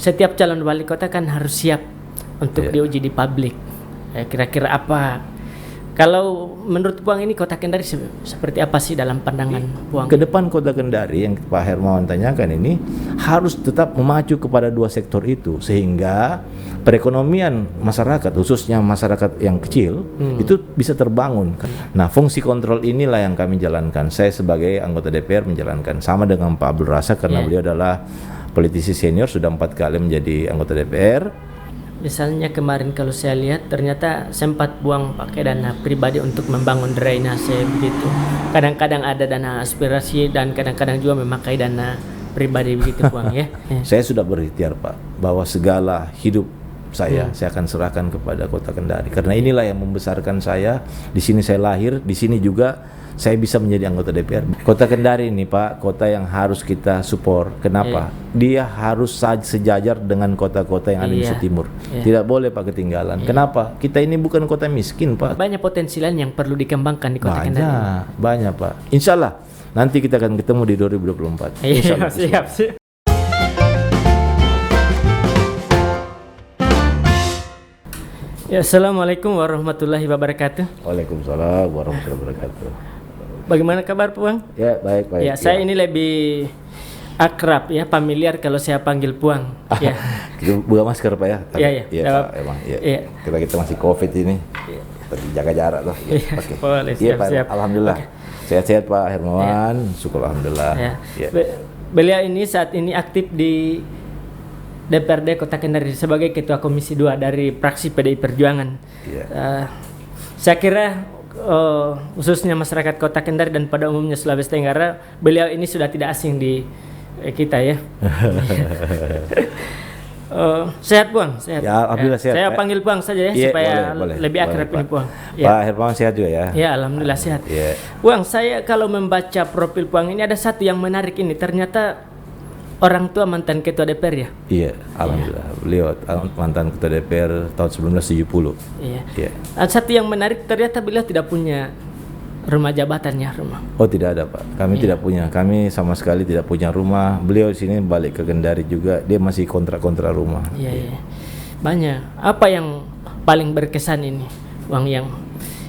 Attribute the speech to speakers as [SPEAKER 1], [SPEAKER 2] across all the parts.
[SPEAKER 1] setiap calon wali kota kan harus siap untuk diuji di publik. Kira-kira apa? Kalau menurut Puang ini Kota Kendari seperti apa sih dalam pandangan Puang?
[SPEAKER 2] Ke depan Kota Kendari yang Pak Hermawan tanyakan ini harus tetap memacu kepada dua sektor itu sehingga perekonomian masyarakat khususnya masyarakat yang kecil itu bisa terbangun. Nah, fungsi kontrol inilah yang kami jalankan. Saya sebagai anggota DPR menjalankan sama dengan Pak Abdul Razak karena beliau adalah politisi senior sudah 4 kali menjadi anggota DPR.
[SPEAKER 1] Misalnya kemarin kalau saya lihat ternyata sempat Puang pakai dana pribadi untuk membangun drainase begitu. Kadang-kadang ada dana aspirasi dan kadang-kadang juga memakai dana pribadi begitu Puang ya.
[SPEAKER 2] Saya sudah berikhtiar Pak bahwa segala hidup saya akan serahkan kepada Kota Kendari karena inilah yang membesarkan saya. Di sini saya lahir, di sini juga saya bisa menjadi anggota DPR. Kota Kendari ini Pak, kota yang harus kita support. Kenapa? Dia harus sejajar dengan kota-kota yang ada di Nusa Timur. Tidak boleh Pak ketinggalan. Kenapa? Kita ini bukan kota miskin Pak.
[SPEAKER 1] Banyak potensi lain yang perlu dikembangkan di Kota Kendari.
[SPEAKER 2] Banyak Pak. Insya Allah nanti kita akan ketemu di 2024. Insya Allah.
[SPEAKER 1] Siap. Ya, Assalamualaikum warahmatullahi wabarakatuh.
[SPEAKER 2] Waalaikumsalam warahmatullahi wabarakatuh.
[SPEAKER 1] Bagaimana kabar Puang?
[SPEAKER 2] Ya, baik.
[SPEAKER 1] Ya, saya ini lebih akrab ya, familiar kalau saya panggil Puang. Ya.
[SPEAKER 2] Buka masker Pak ya?
[SPEAKER 1] Iya.
[SPEAKER 2] Pak, emang. Iya. Kita masih COVID ini. Tapi jaga jarak loh.
[SPEAKER 1] Oke. Boleh, siap.
[SPEAKER 2] Alhamdulillah. Sehat-sehat Pak Hermawan. Syukur alhamdulillah.
[SPEAKER 1] Ya. Beliau ini saat ini aktif di DPRD Kota Kendari sebagai Ketua Komisi 2 dari fraksi PDI Perjuangan. Saya kira khususnya masyarakat Kota Kendari dan pada umumnya Sulawesi Tenggara, beliau ini sudah tidak asing di kita ya. Sehat Puang? Sehat.
[SPEAKER 2] Ya, alhamdulillah sehat.
[SPEAKER 1] Saya panggil Puang saja ya supaya
[SPEAKER 2] boleh,
[SPEAKER 1] lebih akrab ini Puang.
[SPEAKER 2] Pak Hermawan sehat juga ya?
[SPEAKER 1] Ya, alhamdulillah sehat. Puang, saya kalau membaca profil Puang ini ada satu yang menarik ini. Ternyata orang tua mantan ketua DPR ya? Iya,
[SPEAKER 2] alhamdulillah. Beliau mantan ketua DPR tahun 1970.
[SPEAKER 1] Iya. Satu yang menarik ternyata beliau tidak punya rumah jabatannya, rumah.
[SPEAKER 2] Oh, tidak ada Pak. Kami tidak punya. Kami sama sekali tidak punya rumah. Beliau di sini balik ke Kendari juga. Dia masih kontrak-kontrak rumah.
[SPEAKER 1] Iya. Banyak. Apa yang paling berkesan ini, Bang, yang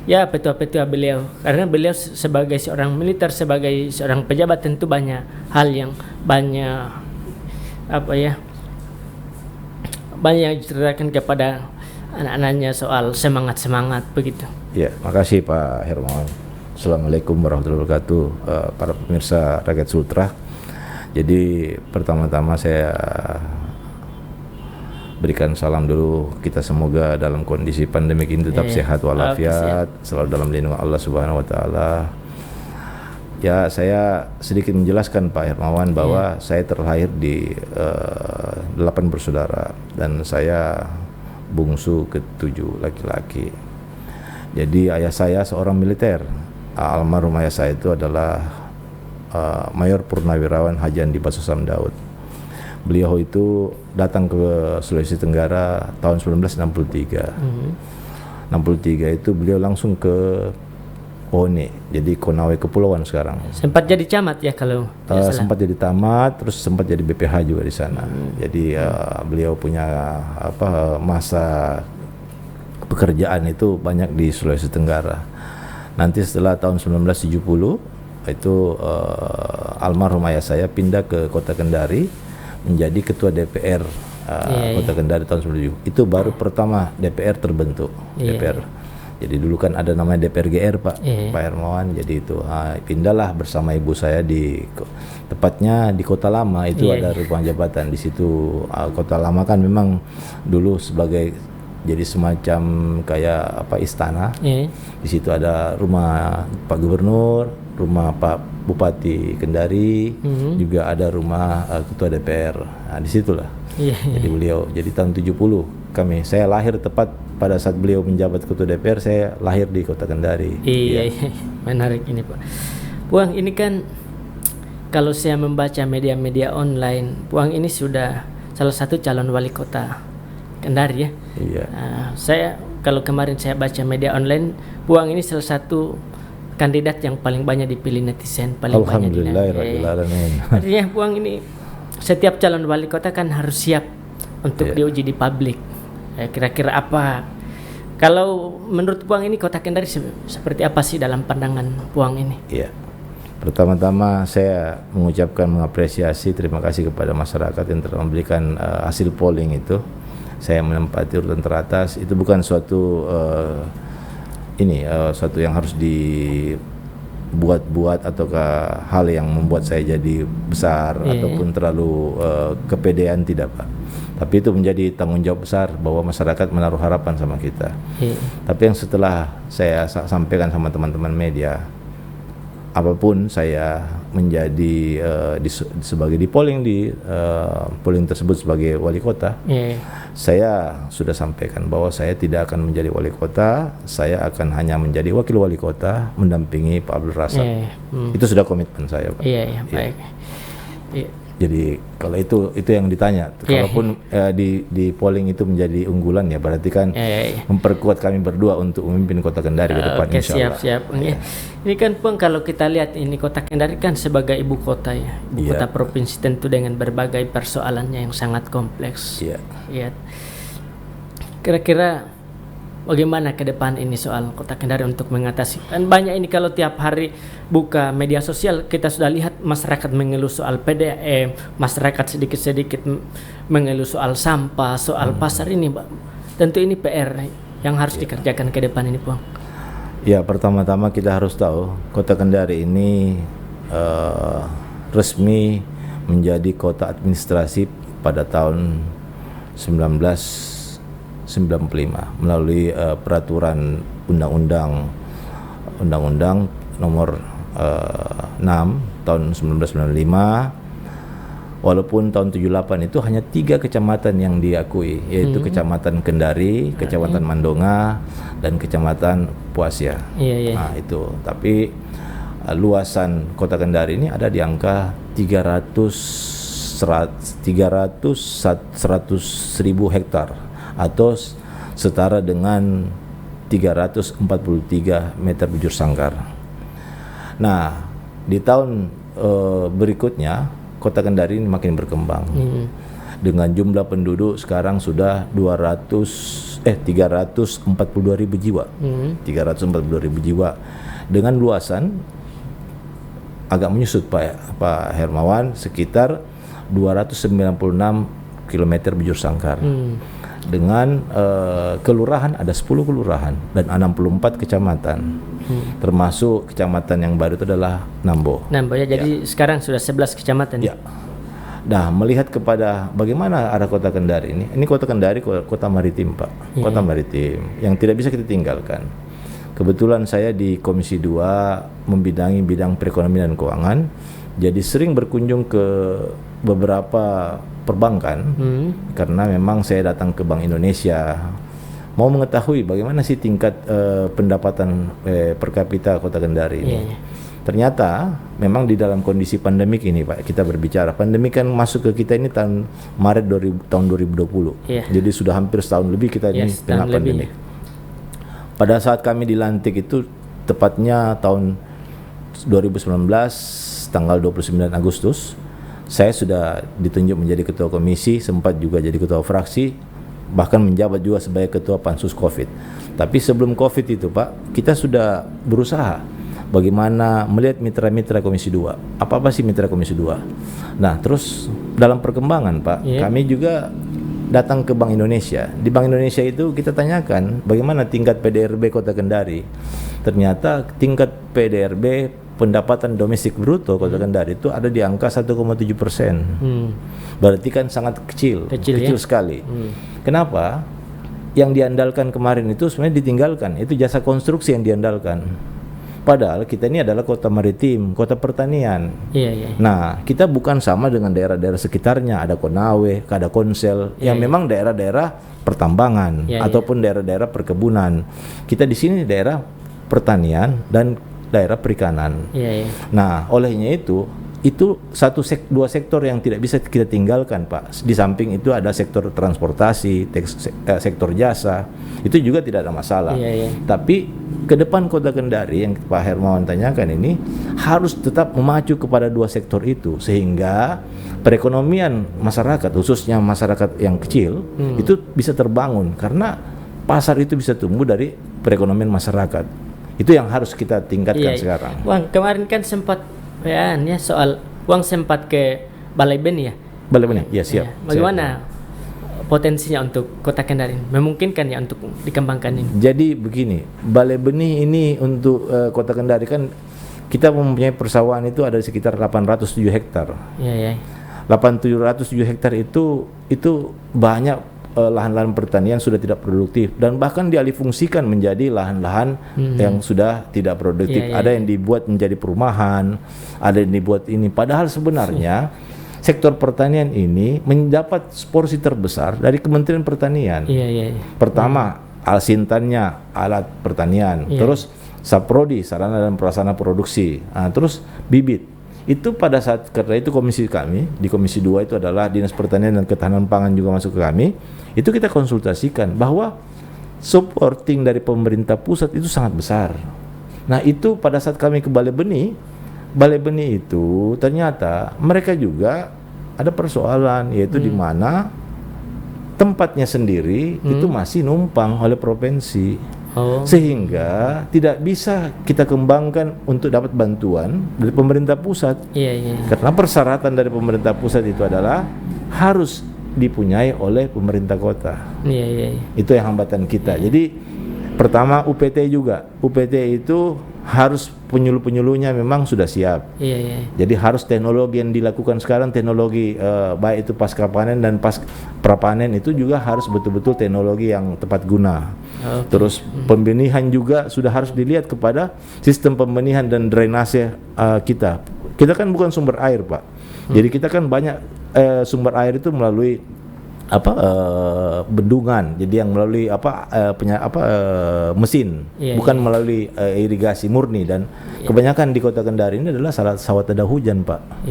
[SPEAKER 1] ya petua-petua beliau, karena beliau sebagai seorang militer, sebagai seorang pejabat tentu banyak hal yang banyak diceritakan kepada anak-anaknya soal semangat begitu.
[SPEAKER 2] Ya, makasih Pak Hermawan. Assalamualaikum warahmatullahi wabarakatuh, para pemirsa Rakyat Sultra. Jadi pertama-tama saya berikan salam dulu, kita semoga dalam kondisi pandemik ini tetap sehat walafiat, selalu dalam lindungan Allah Subhanahu wa taala. Ya, saya sedikit menjelaskan Pak Hermawan bahwa saya terlahir di 8 bersaudara dan saya bungsu ke-7 laki-laki. Jadi ayah saya seorang militer. Almarhum ayah saya itu adalah Mayor Purnawirawan Haji Andi Baso Samdaud. Beliau itu datang ke Sulawesi Tenggara tahun 1963. 63 itu beliau langsung ke Pone, jadi Konawe Kepulauan sekarang.
[SPEAKER 1] Sempat jadi camat ya kalau
[SPEAKER 2] sempat jadi tamat, terus sempat jadi BPH juga di sana. Jadi beliau punya masa pekerjaan itu banyak di Sulawesi Tenggara. Nanti setelah tahun 1970 itu almarhum ayah saya pindah ke Kota Kendari menjadi ketua DPR Kota Kendari tahun 1970. Itu baru pertama DPR terbentuk. DPR. Jadi dulu kan ada namanya DPR GR Pak Hermawan. Jadi itu pindahlah bersama ibu saya tepatnya di Kota Lama itu ada rumah jabatan di situ. Kota Lama kan memang dulu sebagai jadi semacam kayak istana. Di situ ada rumah Pak Gubernur, rumah Pak Bupati Kendari, juga ada rumah Ketua DPR. Nah, disitulah. Jadi beliau, jadi tahun 70 saya lahir tepat pada saat beliau menjabat Ketua DPR, saya lahir di Kota Kendari.
[SPEAKER 1] Iya. Menarik ini Pak. Puang, ini kan kalau saya membaca media-media online, Puang ini sudah salah satu calon wali kota Kendari ya.
[SPEAKER 2] Iya.
[SPEAKER 1] Saya kalau kemarin saya baca media online, Puang ini salah satu kandidat yang paling banyak dipilih netizen, paling banyak
[SPEAKER 2] Alhamdulillah.
[SPEAKER 1] Artinya Puang ini setiap calon wali kota kan harus siap untuk diuji di publik. Kira-kira apa? Kalau menurut Puang ini Kota Kendari seperti apa sih dalam pandangan Puang ini?
[SPEAKER 2] Iya. Pertama-tama saya mengucapkan mengapresiasi, terima kasih kepada masyarakat yang telah memberikan hasil polling itu. Saya menempati urutan teratas. Itu bukan suatu suatu yang harus dibuat-buat ataukah hal yang membuat saya jadi besar ataupun terlalu kepedean, tidak, Pak. Tapi itu menjadi tanggung jawab besar bahwa masyarakat menaruh harapan sama kita. Tapi yang setelah saya sampaikan sama teman-teman media, apapun saya menjadi sebagai di polling tersebut sebagai wali kota, saya sudah sampaikan bahwa saya tidak akan menjadi wali kota, saya akan hanya menjadi wakil wali kota mendampingi Pak Abdul Razak. Itu sudah komitmen saya, Pak.
[SPEAKER 1] Baik.
[SPEAKER 2] Jadi kalau itu yang ditanya, kalaupun di polling itu menjadi unggulan, ya berarti kan memperkuat kami berdua untuk memimpin Kota Kendari ke depan, insyaallah.
[SPEAKER 1] Siap. Ini kan Puang, kalau kita lihat ini Kota Kendari kan sebagai ibu kota ya, ibu kota provinsi, tentu dengan berbagai persoalannya yang sangat kompleks. Kira-kira bagaimana ke depan ini soal Kota Kendari untuk mengatasi? Kan banyak ini, kalau tiap hari buka media sosial kita sudah lihat masyarakat mengeluh soal PDAM, masyarakat sedikit-sedikit mengeluh soal sampah, soal pasar ini, Pak. Tentu ini PR yang harus dikerjakan ke depan ini, Puang.
[SPEAKER 2] Ya, pertama-tama kita harus tahu Kota Kendari ini resmi menjadi kota administrasi pada tahun 1995 melalui peraturan undang-undang nomor 6 tahun 1995. Walaupun tahun 78 itu hanya 3 kecamatan yang diakui, yaitu Kecamatan Kendari, Kecamatan Mandonga, dan Kecamatan Puasya. Nah itu, tapi luasan Kota Kendari ini ada di angka 100.000 hektar atau setara dengan 343 meter bujur sangkar. Nah, di tahun berikutnya Kota Kendari ini makin berkembang. Dengan jumlah penduduk sekarang sudah 342.000 jiwa. 342.000 jiwa dengan luasan agak menyusut, Pak Hermawan, sekitar 296 km bujur sangkar. Dengan kelurahan ada 10 kelurahan dan 64 kecamatan. Termasuk kecamatan yang baru itu adalah Nambo
[SPEAKER 1] ya, jadi sekarang sudah 11 kecamatan ya.
[SPEAKER 2] Nah, melihat kepada bagaimana arah Kota Kendari ini Kota Kendari kota maritim, Pak. Kota maritim yang tidak bisa kita tinggalkan. Kebetulan saya di Komisi 2 membidangi bidang perekonomian dan keuangan, jadi sering berkunjung ke beberapa perbankan karena memang saya datang ke Bank Indonesia mau mengetahui bagaimana sih tingkat pendapatan per kapita Kota Kendari ini. Ternyata memang di dalam kondisi pandemik ini, Pak, kita berbicara pandemik kan masuk ke kita ini Maret tahun 2020. Jadi sudah hampir setahun lebih kita ini kena pandemik. Pada saat kami dilantik itu tepatnya tahun 2019 tanggal 29 Agustus, saya sudah ditunjuk menjadi ketua komisi, sempat juga jadi ketua fraksi, bahkan menjabat juga sebagai ketua pansus COVID. Tapi sebelum COVID itu, Pak, kita sudah berusaha bagaimana melihat mitra-mitra Komisi 2. Apa sih mitra Komisi 2? Nah, terus dalam perkembangan, Pak, kami juga datang ke Bank Indonesia. Di Bank Indonesia itu kita tanyakan bagaimana tingkat PDRB Kota Kendari. Ternyata tingkat PDRB, pendapatan domestik bruto Kota Kendari itu ada di angka 1,7%. Berarti kan sangat kecil sekali. Kenapa? Yang diandalkan kemarin itu sebenarnya ditinggalkan. Itu jasa konstruksi yang diandalkan. Padahal kita ini adalah kota maritim, kota pertanian. Nah, kita bukan sama dengan daerah-daerah sekitarnya. Ada Konawe, ada Konsel, yang memang daerah-daerah pertambangan ataupun daerah-daerah perkebunan. Kita di sini daerah pertanian dan daerah perikanan. Nah, olehnya itu itu dua sektor yang tidak bisa kita tinggalkan, Pak. Di samping itu ada sektor transportasi, sektor jasa, itu juga tidak ada masalah. Tapi ke depan Kota Kendari yang Pak Hermawan tanyakan ini harus tetap memacu kepada dua sektor itu, sehingga perekonomian masyarakat, khususnya masyarakat yang kecil, itu bisa terbangun karena pasar itu bisa tumbuh dari perekonomian masyarakat. Itu yang harus kita tingkatkan sekarang.
[SPEAKER 1] Bang, kemarin kan sempat soal uang sempat ke Balai Benih ya.
[SPEAKER 2] Balai Benih, ya siap.
[SPEAKER 1] Bagaimana potensinya untuk Kota Kendari? Memungkinkan ya untuk dikembangkan ini?
[SPEAKER 2] Jadi begini, Balai Benih ini untuk Kota Kendari kan kita mempunyai persawahan itu ada sekitar 807 hektar. 807 hektar itu banyak lahan-lahan pertanian sudah tidak produktif dan bahkan dialihfungsikan menjadi lahan-lahan yang sudah tidak produktif. Ada yang dibuat menjadi perumahan, ada yang dibuat ini. Padahal sebenarnya sektor pertanian ini mendapat porsi terbesar dari Kementerian Pertanian. Pertama, alsintannya alat pertanian, terus Saprodi, sarana dan prasarana produksi, terus bibit. Itu pada saat, karena itu komisi kami di Komisi 2 itu adalah Dinas Pertanian dan Ketahanan Pangan juga masuk ke kami. Itu kita konsultasikan bahwa supporting dari pemerintah pusat itu sangat besar. Nah, itu pada saat kami ke Balai Benih itu ternyata mereka juga ada persoalan, yaitu di mana tempatnya sendiri itu masih numpang oleh provinsi. Sehingga tidak bisa kita kembangkan untuk dapat bantuan dari pemerintah pusat. Karena persyaratan dari pemerintah pusat itu adalah harus dipunyai oleh pemerintah kota. Itu yang hambatan kita. Jadi pertama UPT juga. UPT itu harus penyuluh-penyuluhnya memang sudah siap. Jadi harus teknologi yang dilakukan sekarang, teknologi baik itu pasca panen dan pas prapanen itu juga harus betul-betul teknologi yang tepat guna. Terus pembenihan juga sudah harus dilihat kepada sistem pembenihan dan drainase kita. Kita kan bukan sumber air, Pak. Jadi kita kan banyak sumber air itu melalui bendungan, jadi yang melalui mesin, bukan melalui irigasi murni, dan kebanyakan di Kota Kendari ini adalah sawah tidak hujan, Pak.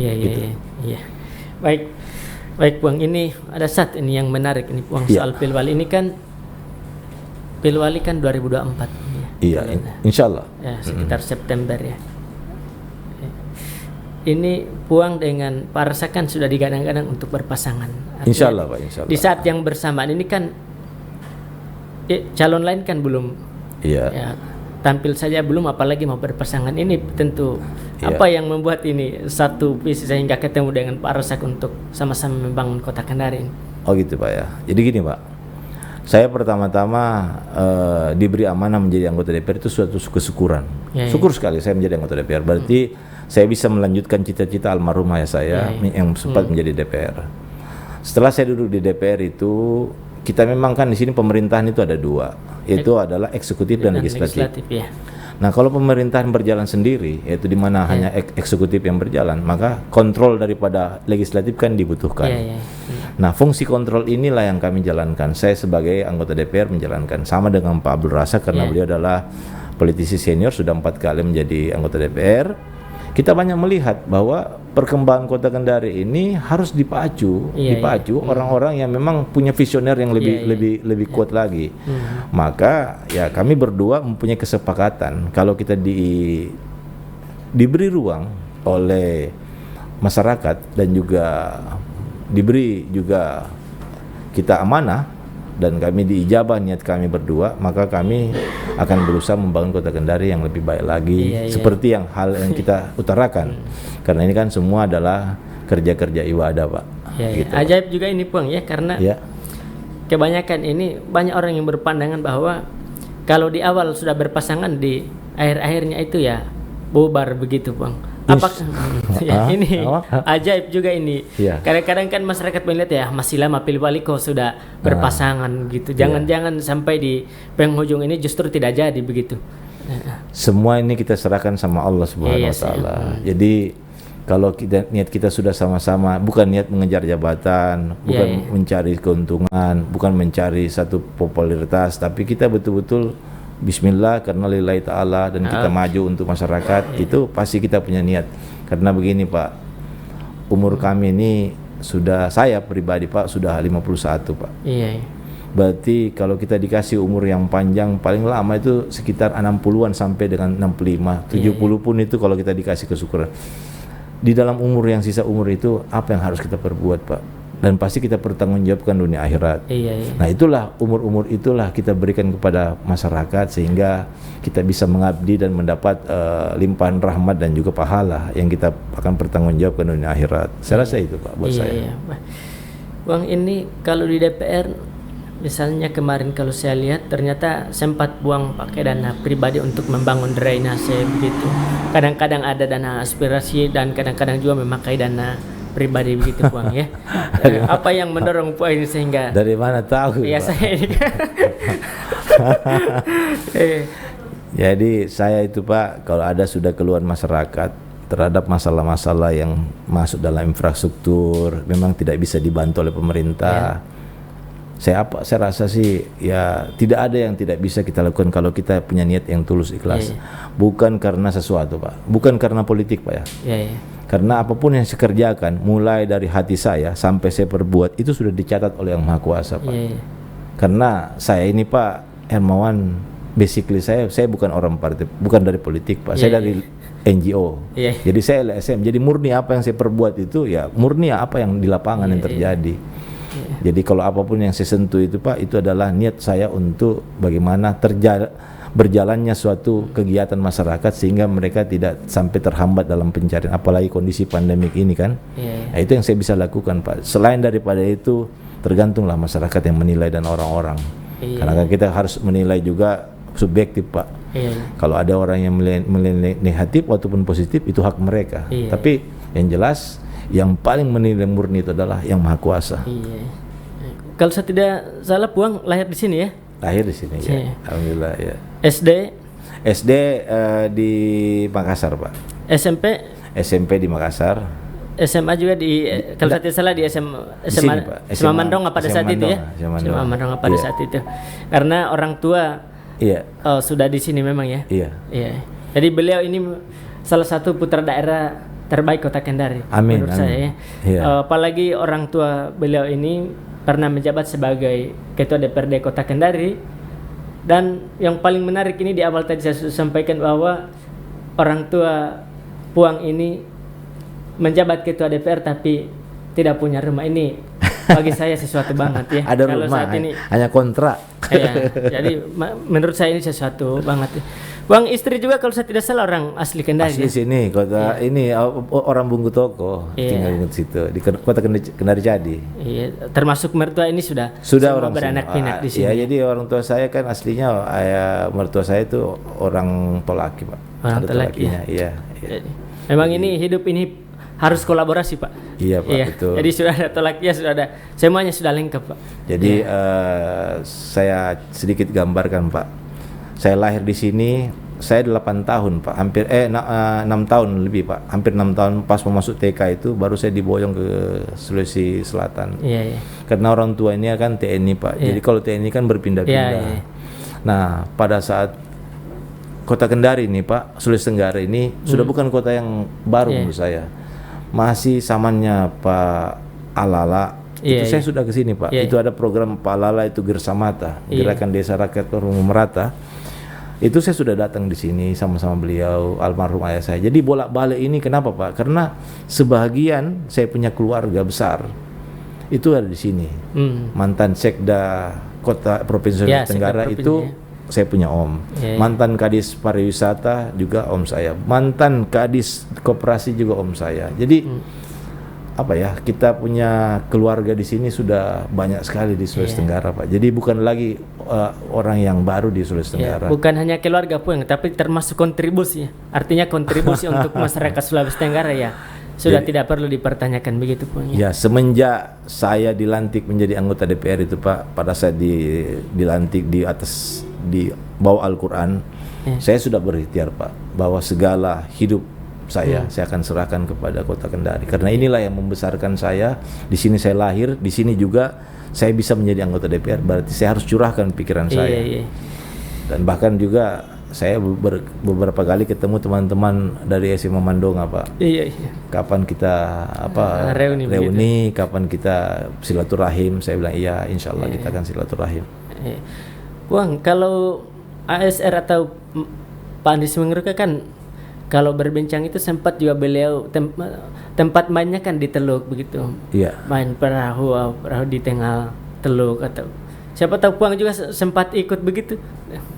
[SPEAKER 1] Baik Bang, ini ada saat ini yang menarik ini Bang, soal Pilwali ini kan 2024
[SPEAKER 2] insya Allah
[SPEAKER 1] sekitar September ya. Ini Puang dengan Pak Arsa kan sudah digadang-gadang untuk berpasangan.
[SPEAKER 2] Insya Allah, Pak. Insya Allah.
[SPEAKER 1] Di saat yang bersamaan ini kan calon lain kan belum tampil saja belum, apalagi mau berpasangan. Ini tentu apa yang membuat ini satu visi sehingga ketemu dengan Pak Arsa untuk sama-sama membangun Kota Kendari.
[SPEAKER 2] Oh gitu, Pak ya. Jadi gini, Pak. Saya pertama-tama diberi amanah menjadi anggota DPR itu suatu kesyukuran. Syukur sekali saya menjadi anggota DPR. Berarti saya bisa melanjutkan cita-cita almarhum ayah saya yang sempat menjadi DPR. Setelah saya duduk di DPR itu, kita memang kan di sini pemerintahan itu ada dua, yaitu adalah eksekutif dan legislatif. Nah, kalau pemerintahan berjalan sendiri, yaitu di mana hanya eksekutif yang berjalan, maka kontrol daripada legislatif kan dibutuhkan. Nah, fungsi kontrol inilah yang kami jalankan. Saya sebagai anggota DPR menjalankan sama dengan Pak Abdul Razak karena beliau adalah politisi senior, sudah 4 kali menjadi anggota DPR. Kita banyak melihat bahwa perkembangan Kota Kendari ini harus dipacu orang-orang yang memang punya visioner yang lebih kuat lagi. Maka ya kami berdua mempunyai kesepakatan kalau kita diberi ruang oleh masyarakat dan juga diberi juga kita amanah dan kami diijabah niat kami berdua, maka kami akan berusaha membangun Kota Kendari yang lebih baik lagi, seperti hal yang kita utarakan. Karena ini kan semua adalah kerja-kerja ibadah, Pak.
[SPEAKER 1] Gitu. Ajaib juga ini Puang ya, karena kebanyakan ini banyak orang yang berpandangan bahwa kalau di awal sudah berpasangan, di akhir-akhirnya itu ya bubar begitu, Puang. Ini ajaib juga ini. Kadang-kadang kan masyarakat melihat ya masih lama Pilwali kok sudah berpasangan gitu. Jangan-jangan sampai di penghujung ini justru tidak jadi begitu.
[SPEAKER 2] Semua ini kita serahkan sama Allah Subhanahu wa taala. Jadi kalau niat kita sudah sama-sama, bukan niat mengejar jabatan, bukan mencari keuntungan, bukan mencari satu popularitas, tapi kita betul-betul Bismillah karena lillahi ta'ala dan kita maju untuk masyarakat, itu pasti kita punya niat. Karena begini, Pak, umur kami ini sudah, saya pribadi Pak sudah 51 Pak.
[SPEAKER 1] Iya.
[SPEAKER 2] Berarti kalau kita dikasih umur yang panjang, paling lama itu sekitar 60-an sampai dengan 65, 70 pun itu kalau kita dikasih kesyukuran. Di dalam umur yang sisa umur itu apa yang harus kita perbuat Pak? Dan pasti kita pertanggungjawabkan dunia akhirat.
[SPEAKER 1] Iya.
[SPEAKER 2] Nah itulah umur-umur itulah kita berikan kepada masyarakat sehingga kita bisa mengabdi dan mendapat limpahan rahmat dan juga pahala yang kita akan pertanggungjawabkan dunia akhirat. Saya rasa itu Pak buat saya.
[SPEAKER 1] Iya. Bang, ini kalau di DPR misalnya kemarin kalau saya lihat ternyata sempat buang pakai dana pribadi untuk membangun drainase begitu. Kadang-kadang ada dana aspirasi dan kadang-kadang juga memakai dana pribadi begitu Bang ya. Apa yang mendorong Puang ini sehingga
[SPEAKER 2] Dari mana tahu?
[SPEAKER 1] ya
[SPEAKER 2] Pak?
[SPEAKER 1] saya ini
[SPEAKER 2] Jadi saya itu Pak, kalau ada sudah keluhan masyarakat terhadap masalah-masalah yang masuk dalam infrastruktur memang tidak bisa dibantu oleh pemerintah. Saya rasa sih ya tidak ada yang tidak bisa kita lakukan kalau kita punya niat yang tulus ikhlas. Bukan karena sesuatu Pak, bukan karena politik Pak ya. Karena apapun yang saya kerjakan mulai dari hati saya sampai saya perbuat itu sudah dicatat oleh Yang Maha Kuasa Pak. Karena saya ini Pak Hermawan, basically saya bukan orang partai, bukan dari politik Pak. Saya dari NGO. Jadi saya LSM. Jadi murni apa yang saya perbuat itu ya murni apa yang di lapangan yang terjadi. Jadi kalau apapun yang saya sentuh itu Pak, itu adalah niat saya untuk bagaimana berjalannya suatu kegiatan masyarakat sehingga mereka tidak sampai terhambat dalam pencarian, apalagi kondisi pandemik ini kan. Nah, itu yang saya bisa lakukan Pak. Selain daripada itu tergantunglah masyarakat yang menilai dan orang-orang. Karena kan kita harus menilai juga subjektif Pak. Kalau ada orang yang menilai negatif ataupun positif itu hak mereka. Tapi yang jelas yang paling menilai murni itu adalah Yang Maha Kuasa.
[SPEAKER 1] Kalau saya tidak salah Puang lahir di sini ya?
[SPEAKER 2] Lahir di sini ya. Alhamdulillah ya.
[SPEAKER 1] SD
[SPEAKER 2] di Makassar Pak. SMP di Makassar.
[SPEAKER 1] SMA juga di kalau saya tidak salah di SMA Mandong pada saat itu ya. SMA Mandong pada saat itu. Karena orang tua sudah di sini memang ya. Iya. Jadi beliau ini salah satu putra daerah terbaik Kota Kendari.
[SPEAKER 2] Amin.
[SPEAKER 1] Menurut saya ya. Apalagi orang tua beliau ini pernah menjabat sebagai Ketua DPRD Kota Kendari. Dan yang paling menarik ini di awal tadi saya sudah sampaikan bahwa orang tua Puang ini menjabat Ketua DPR tapi tidak punya rumah. Ini bagi saya sesuatu banget ya.
[SPEAKER 2] Ada
[SPEAKER 1] kalau
[SPEAKER 2] rumah
[SPEAKER 1] saat ini,
[SPEAKER 2] hanya kontrak.
[SPEAKER 1] Jadi menurut saya ini sesuatu banget. Bang, istri juga kalau saya tidak salah orang asli Kendari.
[SPEAKER 2] Asli sini kota ini orang Bungku Toko tinggal di situ di Kota Kendari Jadi.
[SPEAKER 1] Termasuk mertua ini sudah
[SPEAKER 2] orang
[SPEAKER 1] beranak pinak di sini.
[SPEAKER 2] Jadi orang tua saya kan aslinya mertua saya itu orang Tolaki Pak.
[SPEAKER 1] Orang Tolaki. Memang ini hidup ini harus kolaborasi Pak.
[SPEAKER 2] Iya Pak, betul.
[SPEAKER 1] Jadi sudah ada Tolakia, sudah ada semuanya sudah lengkap Pak.
[SPEAKER 2] Jadi saya sedikit gambarkan Pak. Saya lahir di sini, saya 8 tahun Pak, hampir 6 tahun lebih Pak, hampir 6 tahun pas mau masuk TK itu baru saya diboyong ke Sulawesi Selatan. Karena orang tua ini kan TNI Pak, jadi kalau TNI kan berpindah-pindah. Nah pada saat Kota Kendari ini Pak, Sulawesi Tenggara ini sudah bukan kota yang baru menurut saya, masih zamannya Pak Alala. Itu saya sudah ke sini Pak. Itu ada program Pak Alala itu Gersamata, Gerakan Desa Rakyat Umum Merata. Itu saya sudah datang di sini sama-sama beliau, almarhum ayah saya. Jadi bolak-balik ini kenapa Pak? Karena sebagian saya punya keluarga besar itu ada di sini. Mantan Sekda Kota Provinsi Sulawesi Tenggara itu saya punya om. Mantan Kadis Pariwisata juga om saya. Mantan Kadis Koperasi juga om saya. Jadi apa ya, kita punya keluarga di sini sudah banyak sekali di Sulawesi Tenggara Pak. Jadi bukan lagi orang yang baru di Sulawesi Tenggara.
[SPEAKER 1] Bukan hanya keluarga pun, tapi termasuk kontribusi. Artinya kontribusi untuk masyarakat Sulawesi Tenggara ya. Sudah tidak perlu dipertanyakan begitu pun.
[SPEAKER 2] Ya, semenjak saya dilantik menjadi anggota DPR itu Pak, pada saat dilantik di bawah Al-Quran, saya sudah berikhtiar Pak bahwa segala hidup saya akan serahkan kepada Kota Kendari. Karena inilah yang membesarkan saya. Di sini saya lahir, di sini juga saya bisa menjadi anggota DPR. Berarti saya harus curahkan pikiran saya. Dan bahkan juga saya beberapa kali ketemu teman-teman dari SMA Mandonga Pak.
[SPEAKER 1] Iya.
[SPEAKER 2] Kapan kita reuni, kapan kita silaturahim? Saya bilang iya, insya Allah kita akan silaturahim.
[SPEAKER 1] Bang, kalau ASR atau Pak Andi Simangrukah kan kalau berbincang itu sempat juga beliau tempat mainnya kan di Teluk begitu.
[SPEAKER 2] Iya.
[SPEAKER 1] Main perahu di tengah Teluk atau siapa tahu Puang juga sempat ikut begitu.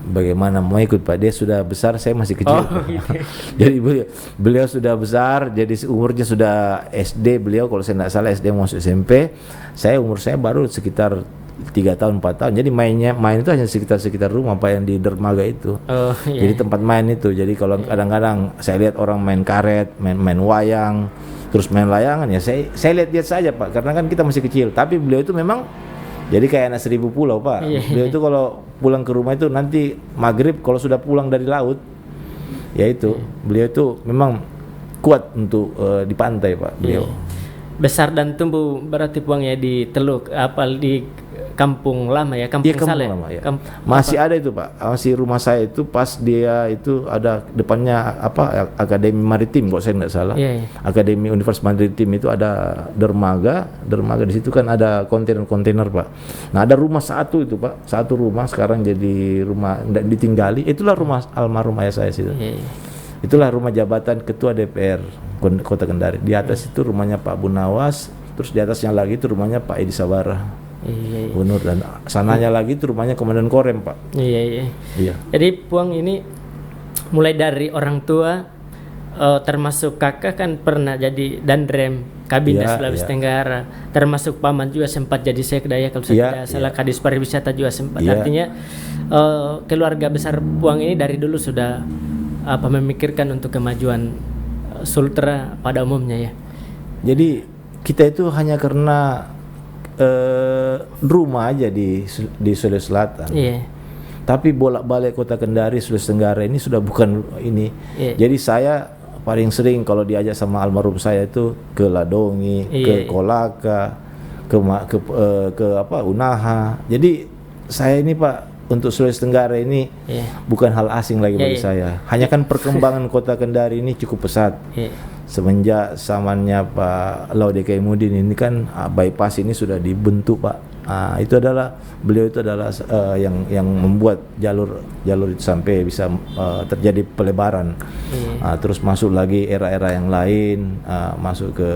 [SPEAKER 2] Bagaimana mau ikut Pak? Dia sudah besar, saya masih kecil.
[SPEAKER 1] Gitu.
[SPEAKER 2] Jadi beliau sudah besar, jadi umurnya sudah SD beliau, kalau saya tidak salah SD masuk SMP. Umur saya baru sekitar 3 tahun 4 tahun. Jadi main itu hanya sekitar rumah Pak, yang di dermaga itu. Jadi tempat main itu. Jadi kalau kadang-kadang saya lihat orang main karet, main wayang, terus main layangan, ya saya lihat saja Pak, karena kan kita masih kecil. Tapi beliau itu memang jadi kayak anak 1000 pulau Pak. Beliau itu kalau pulang ke rumah itu nanti maghrib, kalau sudah pulang dari laut, ya itu beliau itu memang kuat untuk di pantai Pak beliau.
[SPEAKER 1] Besar dan tumbuh berarti Puang ya di Teluk, di Kampung Lama ya, Kampung Saleh.
[SPEAKER 2] Lama, ya. Masih ada itu Pak, masih rumah saya itu pas dia itu ada depannya Akademi Maritim kalau saya tidak salah. Akademi Universitas Maritim itu ada dermaga di situ kan ada kontainer Pak. Nah ada rumah satu itu Pak, satu rumah sekarang jadi rumah tidak ditinggali, itulah rumah almarhum ayah saya situ. Itulah rumah jabatan Ketua DPR Kota Kendari. Di atas itu rumahnya Pak Bunawas, terus di atasnya lagi itu rumahnya Pak Edi Sabara. Gubernur, dan sananya lagi itu rumahnya Komandan Korem Pak. Iya. Jadi
[SPEAKER 1] Puang ini mulai dari orang tua, termasuk kakak kan pernah jadi Danrem Kabinet Sulawesi Tenggara, termasuk paman juga sempat jadi sekda ya kalau saya tidak salah, Kadis Pariwisata juga sempat. Artinya keluarga besar Puang ini dari dulu sudah memikirkan untuk kemajuan Sultra pada umumnya ya.
[SPEAKER 2] Jadi kita itu hanya karena rumah aja di Sulawesi Selatan. Tapi bolak-balik Kota Kendari, Sulawesi Tenggara ini sudah bukan ini. Jadi saya paling sering kalau diajak sama almarhum saya itu ke Ladongi, ke Kolaka, ke Unaha. Jadi saya ini Pak untuk Sulawesi Tenggara ini bukan hal asing lagi bagi saya. Hanya kan perkembangan Kota Kendari ini cukup pesat. Semenjak zamannya Pak Laude Kaimuddin ini kan bypass ini sudah dibentuk Pak. Itu adalah beliau itu adalah yang membuat jalur itu sampai bisa terjadi pelebaran. Terus masuk lagi era-era yang lain, masuk ke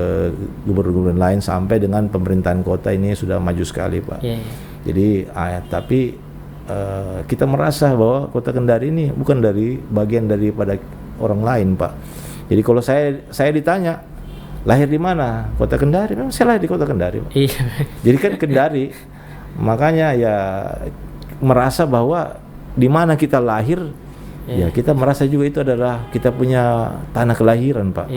[SPEAKER 2] gubernur-gubernur lain sampai dengan pemerintahan kota ini sudah maju sekali Pak. Jadi tapi kita merasa bahwa Kota Kendari ini bukan dari bagian daripada orang lain Pak. Jadi kalau saya ditanya lahir di mana, Kota Kendari, memang saya lahir di Kota Kendari Pak. Jadi kan Kendari, makanya ya merasa bahwa di mana kita lahir, ya kita merasa juga itu adalah kita punya tanah kelahiran Pak.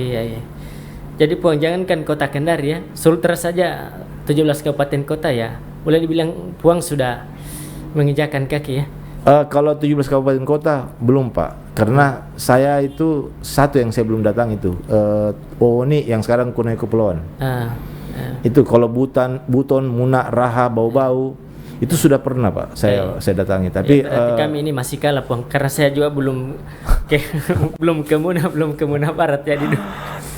[SPEAKER 1] Jadi Puang jangankan Kota Kendari ya, Sultra saja 17 kabupaten kota ya, boleh dibilang Puang sudah menginjakan kaki ya.
[SPEAKER 2] Kalau 17 kabupaten kota belum Pak, karena saya itu satu yang saya belum datang itu Oni yang sekarang Kunoy Kepulauan. Itu kalau Buton, Muna, Raha, Bau-Bau itu sudah pernah Pak saya datangi. Tapi
[SPEAKER 1] kami ini masih kalah Puang, karena saya juga belum ke Muna Barat jadi.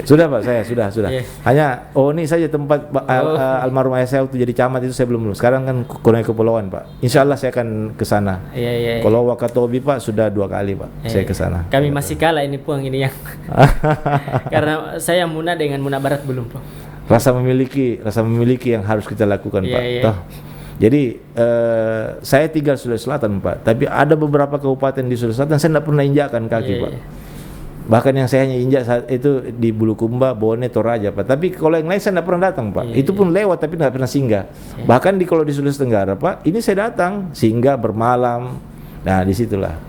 [SPEAKER 2] Sudah Pak, saya sudah. Hanya ini saja tempat almarhum ayah saya waktu jadi camat itu saya belum. Sekarang kan Kunoy Kepulauan Pak. Insya Allah saya akan ke sana. Kalau Wakatobi Pak sudah 2 kali Pak saya ke sana.
[SPEAKER 1] Kami masih kalah ini Puang ini yang karena saya Muna dengan Muna Barat belum Puang.
[SPEAKER 2] Rasa memiliki yang harus kita lakukan Pak. Jadi saya tinggal Sulawesi Selatan Pak, tapi ada beberapa kabupaten di Sulawesi Selatan saya tidak pernah injakkan kaki Pak. Bahkan yang saya hanya injak saat itu di Bulukumba, Bone, Toraja Pak. Tapi kalau yang lain saya tidak pernah datang Pak. Itu pun lewat tapi tidak pernah singgah. Bahkan kalau di Sulawesi Tenggara Pak, ini saya datang singgah bermalam. Nah disitulah.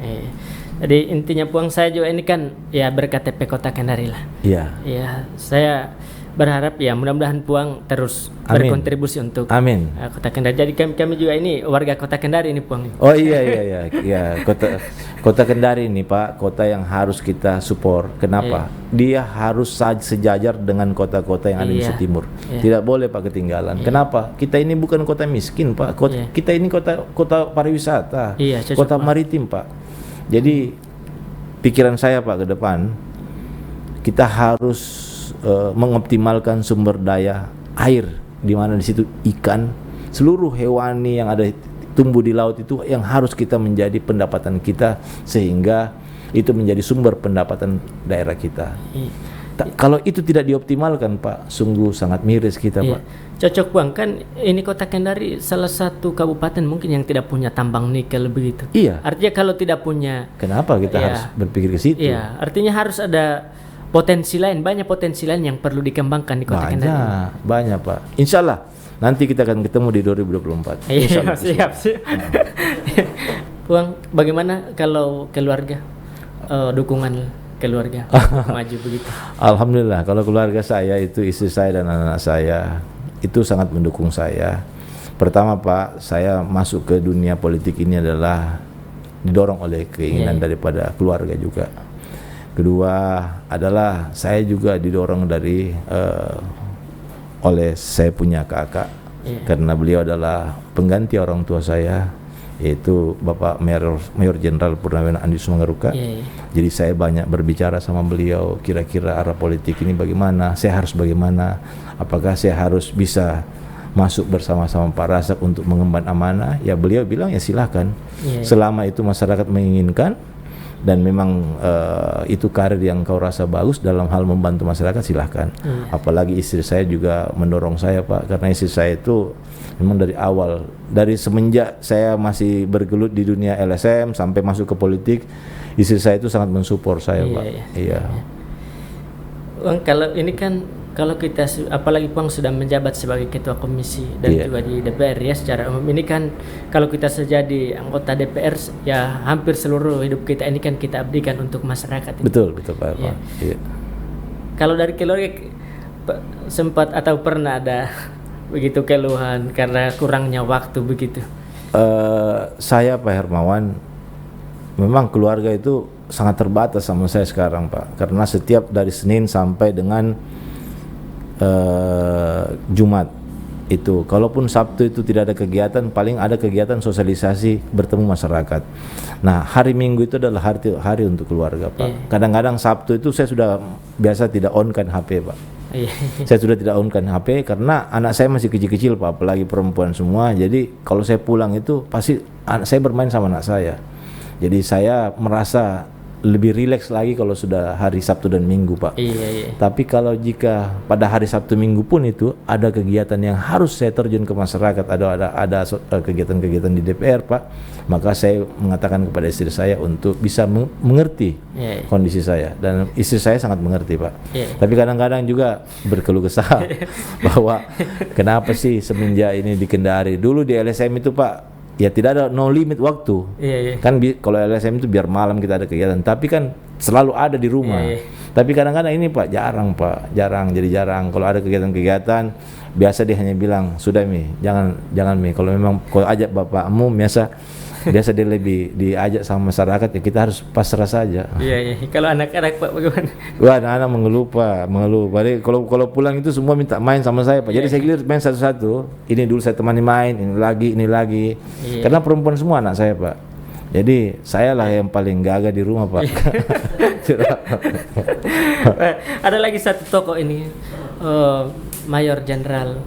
[SPEAKER 1] Jadi intinya Puang saya juga ini kan ya berKTP Kota Kendari lah. Iya. Saya berharap ya mudah-mudahan Puang terus berkontribusi untuk Kota Kendari. Jadi kami juga ini warga Kota Kendari ini Puang.
[SPEAKER 2] Oh iya. Kota Kendari ini Pak, kota yang harus kita support. Kenapa? Dia harus sejajar dengan kota-kota yang ada di Nusa Timur. Tidak boleh Pak ketinggalan. Kenapa? Kita ini bukan kota miskin Pak. Kita ini kota pariwisata, kota maritim Pak. Jadi pikiran saya Pak ke depan, kita harus mengoptimalkan sumber daya air, di mana di situ ikan, seluruh hewani yang ada tumbuh di laut itu yang harus kita menjadi pendapatan kita, sehingga itu menjadi sumber pendapatan daerah kita. Kalau itu tidak dioptimalkan Pak, sungguh sangat miris kita Pak.
[SPEAKER 1] Cocok Bang, kan ini Kota Kendari salah satu kabupaten mungkin yang tidak punya tambang nikel begitu.
[SPEAKER 2] Iya.
[SPEAKER 1] Artinya kalau tidak punya,
[SPEAKER 2] kenapa kita harus berpikir ke situ?
[SPEAKER 1] Iya, artinya harus ada potensi lain, banyak potensi lain yang perlu dikembangkan di Kota Kendari.
[SPEAKER 2] Banyak Pak. Insya Allah nanti kita akan ketemu di 2024.
[SPEAKER 1] Iya, siap. Bang, bagaimana kalau keluarga, dukungan keluarga maju begitu?
[SPEAKER 2] Alhamdulillah, kalau keluarga saya itu istri saya dan anak-anak saya itu sangat mendukung saya. Pertama Pak, saya masuk ke dunia politik ini adalah didorong oleh keinginan daripada keluarga juga. Kedua adalah saya juga didorong dari oleh saya punya kakak, karena beliau adalah pengganti orang tua saya, yaitu Bapak Mayor Jenderal Purnawirawan Andi Sumanggaruka. Jadi saya banyak berbicara sama beliau, kira-kira arah politik ini bagaimana, saya harus bagaimana, apakah saya harus bisa masuk bersama-sama Pak Razak untuk mengemban amanah. Ya beliau bilang ya silahkan, selama itu masyarakat menginginkan dan memang itu karir yang kau rasa bagus dalam hal membantu masyarakat, silahkan. Apalagi istri saya juga mendorong saya Pak, karena istri saya itu memang dari awal, dari semenjak saya masih bergelut di dunia LSM sampai masuk ke politik, istri saya itu sangat mensupport saya Pak.
[SPEAKER 1] Bang, kalau ini kan, kalau kita apalagi Bang sudah menjabat sebagai ketua komisi dan juga di DPR ya secara umum, ini kan kalau kita sejadi anggota DPR ya hampir seluruh hidup kita ini kan kita abdikan untuk masyarakat ini.
[SPEAKER 2] Betul Pak.
[SPEAKER 1] Kalau dari keluarga sempat atau pernah ada begitu keluhan karena kurangnya waktu begitu?
[SPEAKER 2] Saya Pak Hermawan, memang keluarga itu sangat terbatas sama saya sekarang Pak, karena setiap dari Senin sampai dengan Jumat itu, kalaupun Sabtu itu tidak ada kegiatan, paling ada kegiatan sosialisasi bertemu masyarakat. Nah hari Minggu itu adalah hari untuk keluarga Pak. Kadang-kadang Sabtu itu saya sudah biasa tidak on-kan HP Pak. Saya sudah tidak on-kan HP karena anak saya masih kecil-kecil Pak, apalagi perempuan semua. Jadi kalau saya pulang itu pasti saya bermain sama anak saya. Jadi saya merasa lebih rileks lagi kalau sudah hari Sabtu dan Minggu Pak. Tapi kalau jika pada hari Sabtu Minggu pun itu ada kegiatan yang harus saya terjun ke masyarakat, ada kegiatan-kegiatan di DPR Pak, maka saya mengatakan kepada istri saya untuk bisa mengerti kondisi saya, dan istri saya sangat mengerti Pak. Tapi kadang-kadang juga berkeluh kesah bahwa kenapa sih semenjak ini di Kendari, dulu di LSM itu Pak ya tidak ada no limit waktu. Kan kalau LSM itu biar malam kita ada kegiatan, tapi kan selalu ada di rumah. Tapi kadang-kadang ini Pak jarang jadi jarang. Kalau ada kegiatan-kegiatan biasa dia hanya bilang, sudah Mi, jangan Mi, kalau memang kau ajak bapakmu biasa dia lebih diajak sama masyarakat, ya kita harus pasrah saja.
[SPEAKER 1] Kalau anak-anak Pak bagaimana?
[SPEAKER 2] Wah, anak-anak mengeluh. Jadi kalau pulang itu semua minta main sama saya Pak. Jadi saya gilir main satu-satu. Ini dulu saya temani main, ini lagi. Karena perempuan semua anak saya Pak. Jadi saya lah yang paling gagah di rumah Pak.
[SPEAKER 1] Ada lagi satu tokoh ini, Mayor Jenderal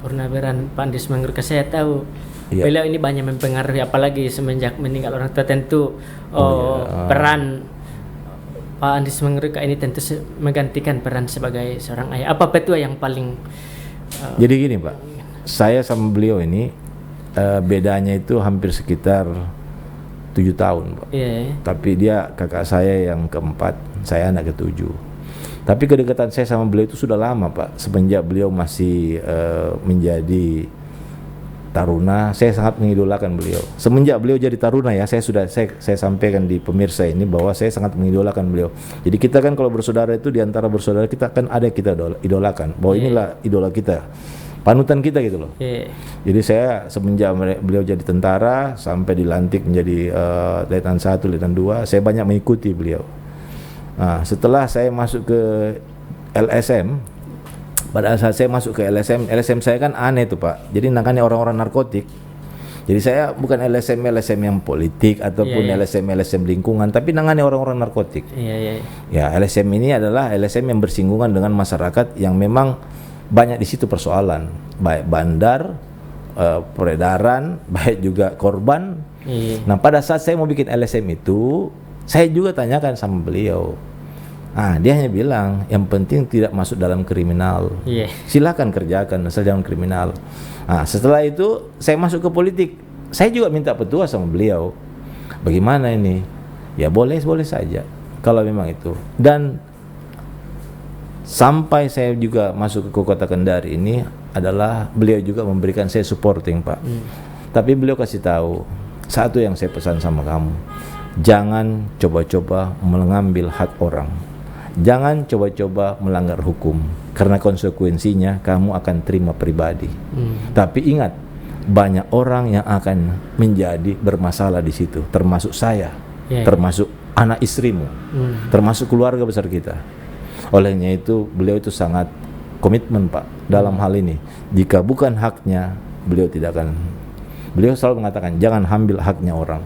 [SPEAKER 1] Purnawirawan Andi Sumanggaruka. Saya tahu beliau ini banyak mempengaruhi, apalagi semenjak meninggal orang tua. Tentu peran Pak Andi Sumanggaruka ini tentu menggantikan peran sebagai seorang ayah. Apa petua yang paling
[SPEAKER 2] Jadi gini Pak, saya sama beliau ini bedanya itu hampir sekitar 7 tahun Pak. Tapi dia kakak saya yang keempat, saya anak ketujuh. Tapi kedekatan saya sama beliau itu sudah lama Pak. Semenjak beliau masih menjadi taruna, saya sangat mengidolakan beliau. Semenjak beliau jadi taruna ya, saya sampaikan di pemirsa ini bahwa saya sangat mengidolakan beliau. Jadi kita kan kalau bersaudara itu, di antara bersaudara kita kan ada kita idolakan, bahwa inilah idola kita, panutan kita gitu loh. Jadi saya semenjak beliau jadi tentara sampai dilantik menjadi Letnan 1, Letnan 2, saya banyak mengikuti beliau. Nah, setelah saya masuk ke LSM, pada saat saya masuk ke LSM saya kan aneh tuh Pak. Jadi nangkanya orang-orang narkotik. Jadi saya bukan LSM yang politik ataupun LSM lingkungan, tapi nangani orang-orang narkotik. Ya, LSM ini adalah LSM yang bersinggungan dengan masyarakat yang memang banyak di situ persoalan, baik bandar, peredaran, baik juga korban. Nah, pada saat saya mau bikin LSM itu, saya juga tanyakan sama beliau. Dia hanya bilang yang penting tidak masuk dalam kriminal. Silakan kerjakan asal jangan kriminal. Setelah itu saya masuk ke politik. Saya juga minta petua sama beliau. Bagaimana ini? Ya boleh saja kalau memang itu. Dan sampai saya juga masuk ke Kota Kendari ini adalah beliau juga memberikan saya supporting, Pak. Tapi beliau kasih tahu, satu yang saya pesan sama kamu, jangan coba-coba mengambil hak orang. Jangan coba-coba melanggar hukum, karena konsekuensinya kamu akan terima pribadi. Tapi ingat, banyak orang yang akan menjadi bermasalah di situ, termasuk saya, termasuk anak istrimu, termasuk keluarga besar kita. Olehnya itu beliau itu sangat komitmen, Pak, dalam hal ini. Jika bukan haknya, beliau tidak akan. Beliau selalu mengatakan jangan ambil haknya orang.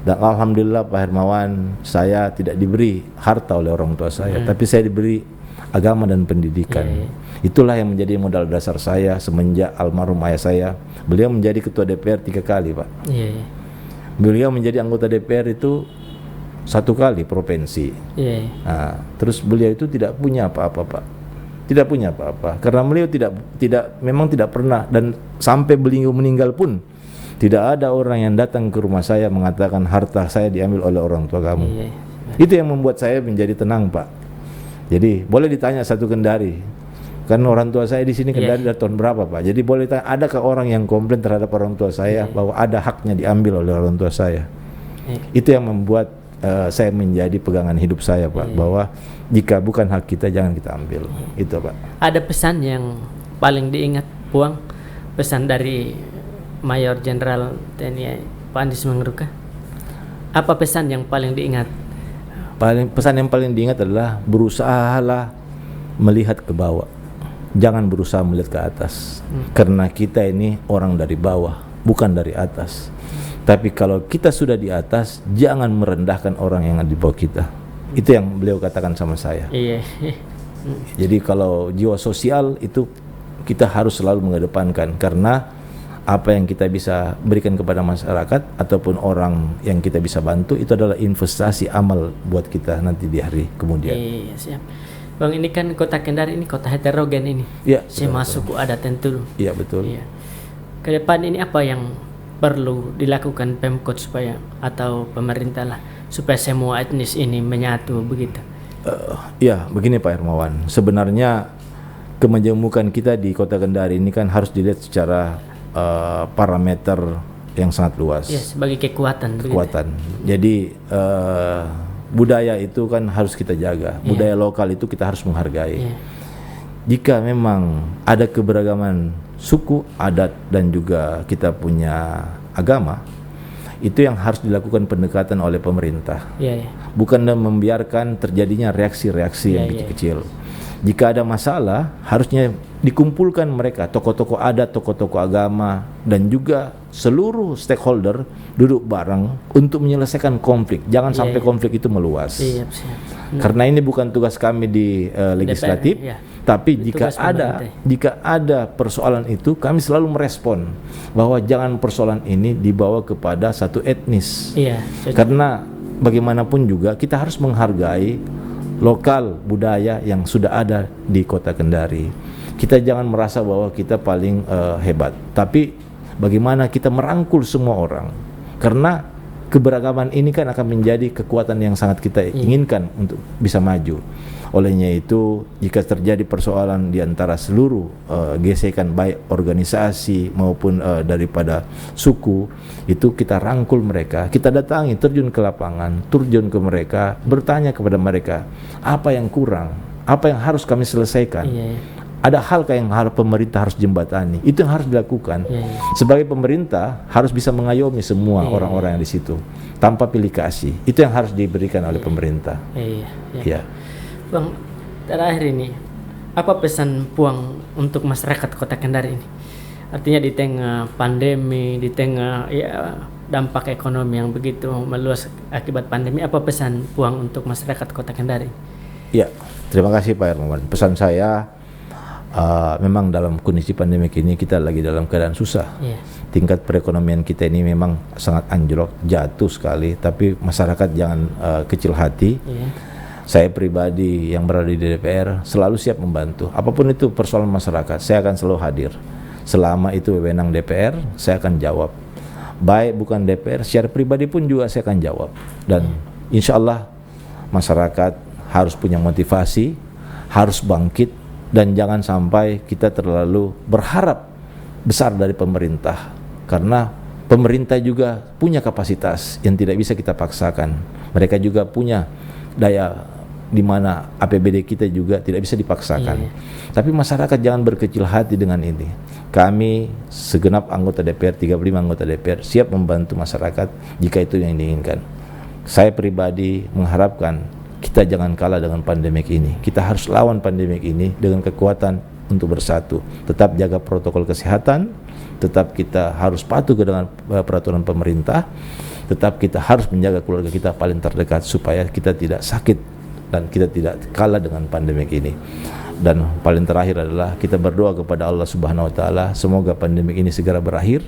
[SPEAKER 2] Dan alhamdulillah Pak Hermawan, saya tidak diberi harta oleh orang tua saya, tapi saya diberi agama dan pendidikan. Itulah yang menjadi modal dasar saya semenjak almarhum ayah saya. Beliau menjadi ketua DPR 3 kali, Pak. Beliau menjadi anggota DPR itu 1 kali provinsi. Terus beliau itu tidak punya apa-apa, Pak. Tidak punya apa-apa karena beliau memang tidak pernah, dan sampai beliau meninggal pun tidak ada orang yang datang ke rumah saya mengatakan harta saya diambil oleh orang tua kamu. Itu yang membuat saya menjadi tenang, Pak. Jadi boleh ditanya satu Kendari, kan orang tua saya di sini Kendari dari tahun berapa, Pak? Jadi boleh tanya, adakah orang yang komplain terhadap orang tua saya bahwa ada haknya diambil oleh orang tua saya? Itu yang membuat saya menjadi pegangan hidup saya, Pak, bahwa jika bukan hak kita jangan kita ambil. Itu, Pak.
[SPEAKER 1] Ada pesan yang paling diingat, Puang, pesan dari Mayor Jenderal TNI Pak Andis Mangeruka? Apa pesan yang paling diingat?
[SPEAKER 2] Pesan yang paling diingat adalah berusahalah melihat ke bawah, jangan berusaha melihat ke atas. Karena kita ini orang dari bawah, bukan dari atas. Tapi kalau kita sudah di atas, jangan merendahkan orang yang ada di bawah kita. Itu yang beliau katakan sama saya. Jadi kalau jiwa sosial itu kita harus selalu mengedepankan, karena apa yang kita bisa berikan kepada masyarakat ataupun orang yang kita bisa bantu itu adalah investasi amal buat kita nanti di hari kemudian.
[SPEAKER 1] Siap. Bang, ini kan Kota Kendari ini kota heterogen ini. Semua suku ada tentu.
[SPEAKER 2] Iya, betul.
[SPEAKER 1] Ke depan ini apa yang perlu dilakukan Pemkot supaya, atau pemerintah lah, supaya semua etnis ini menyatu begitu?
[SPEAKER 2] Begini Pak Hermawan, sebenarnya kemajemukan kita di Kota Kendari ini kan harus dilihat secara parameter yang sangat luas.
[SPEAKER 1] Sebagai kekuatan.
[SPEAKER 2] Jadi budaya itu kan harus kita jaga. Budaya lokal itu kita harus menghargai. Jika memang ada keberagaman suku, adat, dan juga kita punya agama, itu yang harus dilakukan pendekatan oleh pemerintah. Bukan membiarkan terjadinya reaksi-reaksi yang kecil-kecil. Jika ada masalah, harusnya dikumpulkan mereka, tokoh-tokoh adat, tokoh-tokoh agama, dan juga seluruh stakeholder duduk bareng untuk menyelesaikan konflik. Jangan sampai konflik itu meluas. Karena ini bukan tugas kami di legislatif, tapi jika ada persoalan itu, kami selalu merespon bahwa jangan persoalan ini dibawa kepada satu etnis. Karena bagaimanapun juga kita harus menghargai lokal budaya yang sudah ada di Kota Kendari. Kita jangan merasa bahwa kita paling hebat, tapi bagaimana kita merangkul semua orang, karena keberagaman ini kan akan menjadi kekuatan yang sangat kita inginkan untuk bisa maju. Olehnya itu, jika terjadi persoalan di antara seluruh gesekan baik organisasi maupun daripada suku, itu kita rangkul mereka, kita datangi, terjun ke lapangan, terjun ke mereka, bertanya kepada mereka, apa yang kurang, apa yang harus kami selesaikan. Ada hal yang pemerintah harus jembatani, itu yang harus dilakukan. Sebagai pemerintah harus bisa mengayomi semua orang-orang yang di situ tanpa pilih kasih. Itu yang harus diberikan oleh pemerintah.
[SPEAKER 1] Bang, terakhir ini, apa pesan Puang untuk masyarakat Kota Kendari ini? Artinya di tengah pandemi, di tengah ya dampak ekonomi yang begitu meluas akibat pandemi, apa pesan Puang untuk masyarakat Kota Kendari?
[SPEAKER 2] Ya, terima kasih Pak Hermawan. Pesan saya memang dalam kondisi pandemi ini kita lagi dalam keadaan susah. Tingkat perekonomian kita ini memang sangat anjlok, jatuh sekali. Tapi masyarakat jangan kecil hati. Saya pribadi yang berada di DPR selalu siap membantu. Apapun itu persoalan masyarakat, saya akan selalu hadir. Selama itu wewenang DPR, saya akan jawab. Baik bukan DPR, secara pribadi pun juga saya akan jawab. Dan insya Allah masyarakat harus punya motivasi, harus bangkit, dan jangan sampai kita terlalu berharap besar dari pemerintah, karena pemerintah juga punya kapasitas yang tidak bisa kita paksakan. Mereka juga punya daya di mana APBD kita juga tidak bisa dipaksakan. Tapi masyarakat jangan berkecil hati dengan ini. Kami segenap anggota DPR, 35 anggota DPR siap membantu masyarakat jika itu yang diinginkan. Saya pribadi mengharapkan kita jangan kalah dengan pandemik ini. Kita harus lawan pandemik ini dengan kekuatan untuk bersatu. Tetap jaga protokol kesehatan, tetap kita harus patuh dengan peraturan pemerintah, tetap kita harus menjaga keluarga kita paling terdekat supaya kita tidak sakit dan kita tidak kalah dengan pandemik ini. Dan paling terakhir adalah kita berdoa kepada Allah Subhanahu wa taala semoga pandemik ini segera berakhir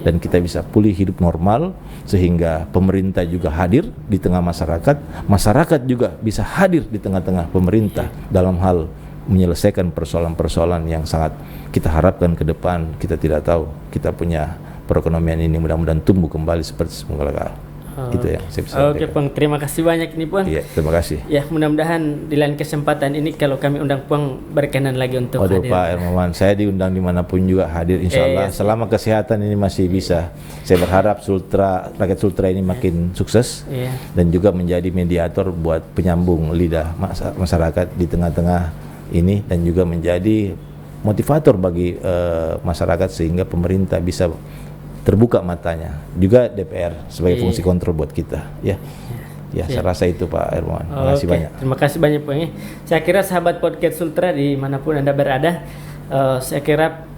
[SPEAKER 2] dan kita bisa pulih hidup normal, sehingga pemerintah juga hadir di tengah masyarakat, masyarakat juga bisa hadir di tengah-tengah pemerintah dalam hal menyelesaikan persoalan-persoalan yang sangat kita harapkan ke depan. Kita tidak tahu, kita punya perekonomian ini mudah-mudahan tumbuh kembali seperti semula kala. Itu yang saya bisa sampaikan.
[SPEAKER 1] Oke Puang, terima kasih banyak nih Puang.
[SPEAKER 2] Iya, terima kasih.
[SPEAKER 1] Ya, mudah-mudahan di lain kesempatan ini kalau kami undang Puang berkenan lagi untuk hadir.
[SPEAKER 2] Pak Hermawan, saya diundang dimanapun juga hadir insya Allah. Selama kesehatan ini masih bisa. Saya berharap rakyat Sultra ini makin sukses dan juga menjadi mediator buat penyambung lidah masyarakat di tengah-tengah ini, dan juga menjadi motivator bagi masyarakat sehingga pemerintah bisa terbuka matanya, juga DPR sebagai fungsi kontrol buat kita. Saya rasa itu Pak Hermawan. Terima kasih banyak.
[SPEAKER 1] Terima kasih banyak Pak. Saya kira sahabat podcast Sultra dimanapun Anda berada, saya kira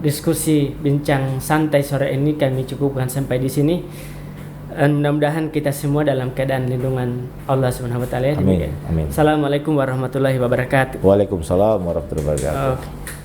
[SPEAKER 1] diskusi bincang santai sore ini kami cukupkan sampai di sini. Dan mudah-mudahan kita semua dalam keadaan lindungan Allah Subhanahu wa taala.
[SPEAKER 2] Amin. Amin.
[SPEAKER 1] Assalamualaikum warahmatullahi wabarakatuh.
[SPEAKER 2] Waalaikumsalam warahmatullahi wabarakatuh.